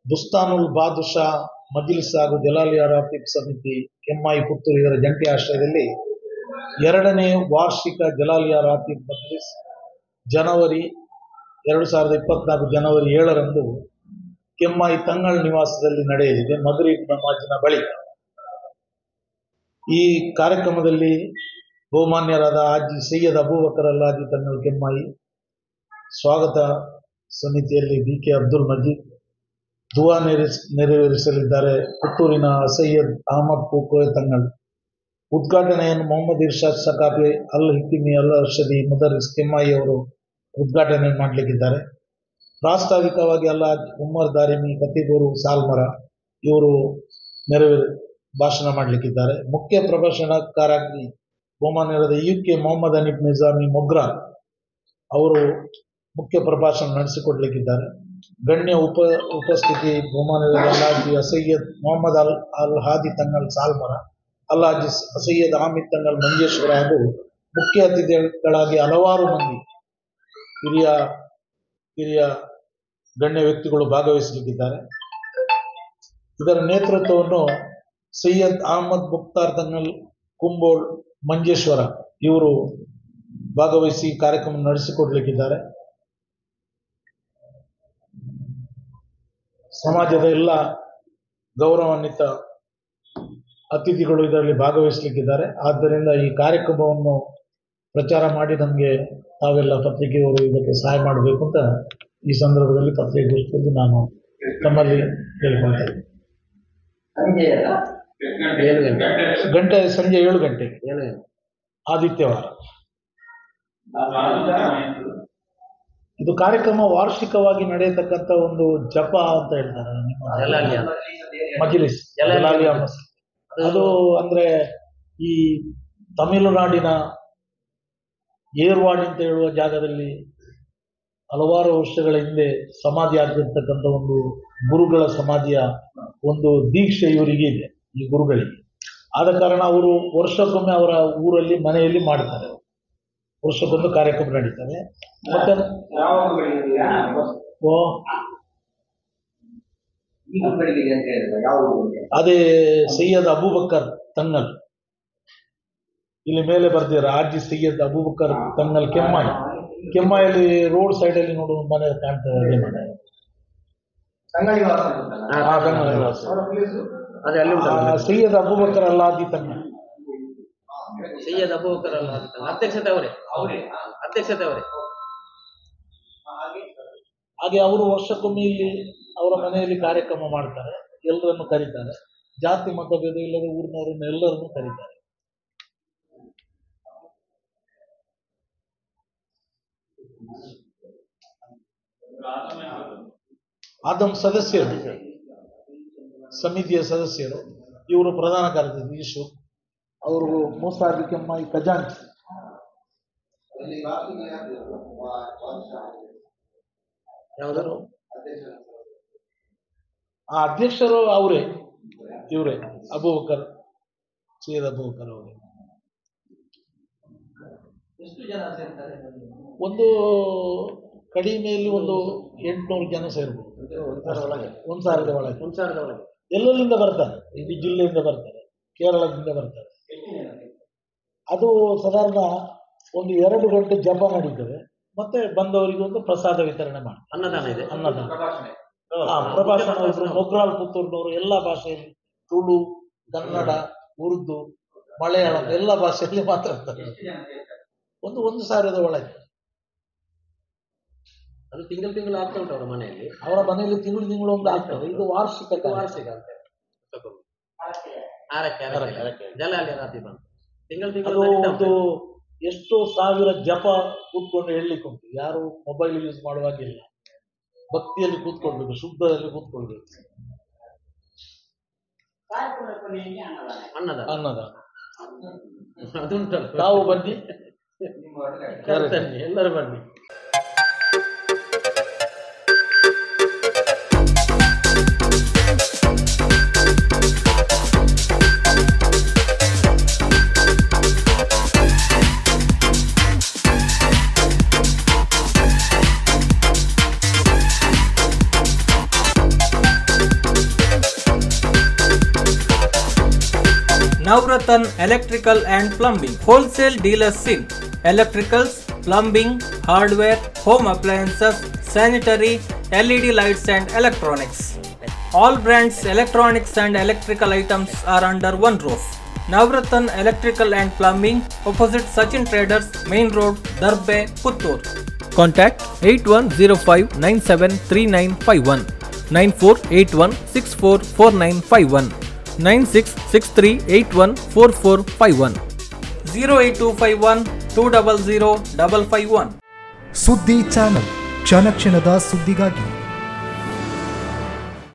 ಬುಸ್ತಾನುಲ್ ಬಾದುಷಾ ಮಜ್ಲಿಸ್ ಹಾಗೂ ಜಲಾಲಿಯಾ ರಾತೀಬ್ ಸಮಿತಿ ಕೆಮ್ಮಾಯಿ ಪುತ್ತೂರು ಇದರ ಜಂಟಿ ಆಶ್ರಯದಲ್ಲಿ 2ನೇ ವಾರ್ಷಿಕ ಜಲಾಲಿಯಾ ರಾತೀಬ್ ಮಜ್ಲಿಸ್ ಜನವರಿ 2024 ಜನವರಿ 7ರಂದು ಕೆಮ್ಮಾಯಿ ತಂಗಳ್ ನಿವಾಸದಲ್ಲಿ ನಡೆಯಲಿದೆ ಮಗ್ರಿಬ್ ನಮಾಜಿನ ಬಳಿಕ. ಈ ಕಾರ್ಯಕ್ರಮದಲ್ಲಿ ಬಹುಮಾನ್ಯರಾದ ಹಾಜಿ ಸೈಯದ್ ಅಬೂಬಕರ್ ಅಲ್ಹಾದಿ ತಂಗಳ್ ಕೆಮ್ಮಾಯಿ, ಸ್ವಾಗತ ಸಮಿತಿಯಲ್ಲಿ ಕೆ ಅಬ್ದುಲ್ ಮಜೀದ್, ದುವಾ ನೆರವೇರಿಸಲಿದ್ದಾರೆ ಪುತ್ತೂರಿನ ಸೈಯದ್ ಅಹಮದ್ ಪೂಕೋಯ್ ತಂಗಳ್. ಉದ್ಘಾಟನೆಯನ್ನು ಮೊಹಮ್ಮದ್ ಇರ್ಷಾದ್ ಸಕಾಫಿ ಅಲ್ ಹಿಕಿಮಿ ಅಲ್ ಅರ್ಷದಿ ಮುದರಿಸ್ ಕೆಮ್ಮಾಯಿ ಅವರು ಉದ್ಘಾಟನೆ ಮಾಡಲಿಕ್ಕಿದ್ದಾರೆ. ಪ್ರಾಸ್ತಾವಿಕವಾಗಿ ಅಲ್ಹಾಜ್ ಉಮರ್ ದಾರಿಮಿ ಖತೀಬರು ಸಾಲ್ಮರ ಇವರು ಭಾಷಣ ಮಾಡಲಿಕ್ಕಿದ್ದಾರೆ. ಮುಖ್ಯ ಪ್ರಭಾಷಣಕಾರಾಗಿ ಬಹುಮಾನ್ಯರಾದ UK ಮೊಹಮ್ಮದ್ ಹನೀಫ್ ನಿಜಾಮಿ ಮೊಗ್ರಾ ಅವರು ಮುಖ್ಯ ಪ್ರಭಾಷಣ ನಡೆಸಿಕೊಡ್ಲಿಕ್ಕಿದ್ದಾರೆ. ಗಣ್ಯ ಉಪಸ್ಥಿತಿ ಬಹುಮಾನ್ಯರಾದ ಅಲ್ಹಾಜಿ ಸೈಯದ್ ಮೊಹಮ್ಮದ್ ಅಲ್ ಹಾದಿ ತಂಗಳ್ ಸಾಲ್ಮರ, ಅಲ್ಹಾಜಿ ಸೈಯದ್ ಹಾಮಿದ್ ತಂಗಳ್ ಮಂಜೇಶ್ವರ ಹಾಗೂ ಮುಖ್ಯ ಅತಿಥಿಗಳಾಗಿ ಹಲವಾರು ಮಂದಿ ಹಿರಿಯ ಗಣ್ಯ ವ್ಯಕ್ತಿಗಳು ಭಾಗವಹಿಸಲಿಕ್ಕಿದ್ದಾರೆ. ಇದರ ನೇತೃತ್ವವನ್ನು ಸೈಯದ್ ಅಹಮದ್ ಮುಖ್ತಾರ್ ತಂಗಳ್ ಕುಂಬೋಳ್ ಮಂಜೇಶ್ವರ ಇವರು ಭಾಗವಹಿಸಿ ಕಾರ್ಯಕ್ರಮ ನಡೆಸಿಕೊಡ್ಲಿಕ್ಕಿದ್ದಾರೆ. ಸಮಾಜದ ಎಲ್ಲ ಗೌರವಾನ್ವಿತ ಅತಿಥಿಗಳು ಇದರಲ್ಲಿ ಭಾಗವಹಿಸಲಿಕ್ಕಿದ್ದಾರೆ. ಆದ್ದರಿಂದ ಈ ಕಾರ್ಯಕ್ರಮವನ್ನು ಪ್ರಚಾರ ಮಾಡಿ ನಮಗೆ ತಾವೆಲ್ಲ ಪತ್ರಿಕೆಯವರು ಇದಕ್ಕೆ ಸಹಾಯ ಮಾಡಬೇಕು ಅಂತ ಈ ಸಂದರ್ಭದಲ್ಲಿ ಪತ್ರಿಕಾಗೋಷ್ಠಿಯಲ್ಲಿ ನಾನು ತಮ್ಮಲ್ಲಿ ಹೇಳ್ಕೊಳ್ತಾ ಇದ್ದೀನಿ. ಸಂಜೆ 7 ಗಂಟೆಗೆ ಆದಿತ್ಯವಾರ. ಇದು ಕಾರ್ಯಕ್ರಮ ವಾರ್ಷಿಕವಾಗಿ ನಡೆಯತಕ್ಕಂಥ ಒಂದು ಜಪ ಅಂತ ಹೇಳ್ತಾರೆ ಮಜ್ಲಿಸ್ ಜಲಾಲಿಯಾ ಮಸ್ಜಿದ್. ಅದು ಅಂದ್ರೆ ಈ ತಮಿಳುನಾಡಿನ ಏರ್ವಾಡಿ ಅಂತ ಹೇಳುವ ಜಾಗದಲ್ಲಿ ಹಲವಾರು ವರ್ಷಗಳ ಹಿಂದೆ ಸಮಾಧಿ ಆಗಿರ್ತಕ್ಕಂಥ ಒಂದು ಗುರುಗಳ ಸಮಾಧಿಯ ಒಂದು ದೀಕ್ಷೆ ಇವರಿಗೆ ಇದೆ, ಈ ಗುರುಗಳಿಗೆ. ಆದ ಕಾರಣ ಅವರು ವರ್ಷಕ್ಕೊಮ್ಮೆ ಅವರ ಊರಲ್ಲಿ ಮನೆಯಲ್ಲಿ ಮಾಡ್ತಾರೆ, ವರ್ಷಕ್ಕೊಂದು ಕಾರ್ಯಕ್ರಮ ನಡೀತದೆ. ಮತ್ತೆ ಅದೇ ಸೈಯದ್ ಅಬೂಬಕರ್ ತಂಗಳ್, ಇಲ್ಲಿ ಮೇಲೆ ಬರ್ತೀರ ಹಾಜಿ ಸೈಯದ್ ಅಬೂಬಕರ್ ತಂಗಳ್ ಕೆಮ್ಮಾಯಲ್ಲಿ ರೋಡ್ ಸೈಡ್ ಅಲ್ಲಿ ನೋಡುವ ಮನೆ ಕಾಣ್ತದೆ, ಅದೇ ಮನೆ ಸೈಯದ್ ಅಬೂಬಕರ್ ಅಲ್ಹಾದಿ ತಂಗಳ್. ಸೈಯದ್ ಅಬೂಬಕರ್ ಅಲ್ಹಾದಿ ಅಧ್ಯಕ್ಷತೆ ಅವರೇ. ಹಾಗೆ ಅವರು ವರ್ಷಕ್ಕೊಮ್ಮೆ ಇಲ್ಲಿ ಅವರ ಮನೆಯಲ್ಲಿ ಕಾರ್ಯಕ್ರಮ ಮಾಡ್ತಾರೆ, ಎಲ್ಲರನ್ನು ಕರೀತಾರೆ, ಜಾತಿ ಮತಭೇದ ಇಲ್ಲದೆ ಊರಿನವರನ್ನು ಎಲ್ಲರನ್ನು ಕರೀತಾರೆ. ಆದಮ್ ಸದಸ್ಯರು, ಸಮಿತಿಯ ಸದಸ್ಯರು, ಇವರು ಪ್ರಧಾನ ಕಾರ್ಯದರ್ಶಿ ಈಶ್ವರ್, ಅವರು ಮೂಸಾದಿ ಕೆಮ್ಮಾಯಿ ಖಜಾಂಚಿ. ಯಾವುದರು ಅಧ್ಯಕ್ಷರು ಇವರೇ ಅಬೂಬಕರ್, ಸೈಯದ್ ಅಬೂಬಕರ್ ಅವರೇ. ಒಂದು ಕಡಿಮೆಯಲ್ಲಿ ಒಂದು 800 ಜನ ಸೇರ್ಬೋದು, 1,000 ಒಳಗೆ. ಎಲ್ಲೆಲ್ಲಿಂದ ಬರ್ತಾರೆ, ಇಡೀ ಜಿಲ್ಲೆಯಿಂದ ಬರ್ತಾರೆ, ಕೇರಳದಿಂದ ಬರ್ತಾರೆ. ಅದು ಸಾಧಾರಣ ಒಂದು 2 ಗಂಟೆ ಜಪ ನಡೀತದೆ. ಮತ್ತೆ ಬಂದವರಿಗೆ ಒಂದು ಪ್ರಸಾದ ವಿತರಣೆ ಮಾಡಿ ಅನ್ನದಾನ ಇದೆ. ಪ್ರಭಾಷಣ ಮೊಗ್ರಾಲ್ ಪುತ್ತೂರಿನವರು ಎಲ್ಲ ಭಾಷೆಯಲ್ಲಿ, ತುಳು, ಕನ್ನಡ, ಉರ್ದು, ಮಲಯಾಳಂ ಎಲ್ಲ ಭಾಷೆಯಲ್ಲಿ ಮಾತಾಡ್ತಾರೆ. ಒಂದು 1,000 ಒಳಗೆ. ಅದು ತಿಂಗಳು ಆಗ್ತಾ ಉಂಟು ಅವರ ಮನೆಯಲ್ಲಿ ತಿಂಗಳು ಒಂದು ಆಗ್ತದೆ. ಇದು ವಾರ್ಷಿಕ ಅಂತ ಜಲಾಲಿಯಾ ರಾತೀಬ್ ಅಂತ ಅದು ಒಂದು ಎಷ್ಟೋ ಸಾವಿರ ಜಪ ಕೂತ್ಕೊಂಡು ಹೇಳಲಿಕ್ಕೆ ಉಂಟು. ಯಾರು ಮೊಬೈಲ್ ಯೂಸ್ ಮಾಡುವಾಗಿಲ್ಲ, ಭಕ್ತಿಯಲ್ಲಿ ಕೂತ್ಕೊಳ್ಬೇಕು, ಶುದ್ಧದಲ್ಲಿ ಕೂತ್ಕೊಳ್ಬೇಕು. ಅನ್ನದಾನ ಅದುಂಟಲ್ಲ, ತಾವು ಬನ್ನಿ, ಎಲ್ಲರೂ ಬನ್ನಿ. Navratan Electrical and Plumbing, wholesale dealers in electricals, plumbing, hardware, home appliances, sanitary, LED lights and electronics. All brands electronics and electrical items are under one roof. Navratan Electrical and Plumbing, opposite Sachin Traders, Main Road, Darbe, Puttur. Contact 8105973951, 9481644951, 9663814451, 08251 200 551. ಸುದ್ದಿ channel ಕ್ಷಣ ಕ್ಷಣದ ಸುದ್ದಿಗಾಗಿ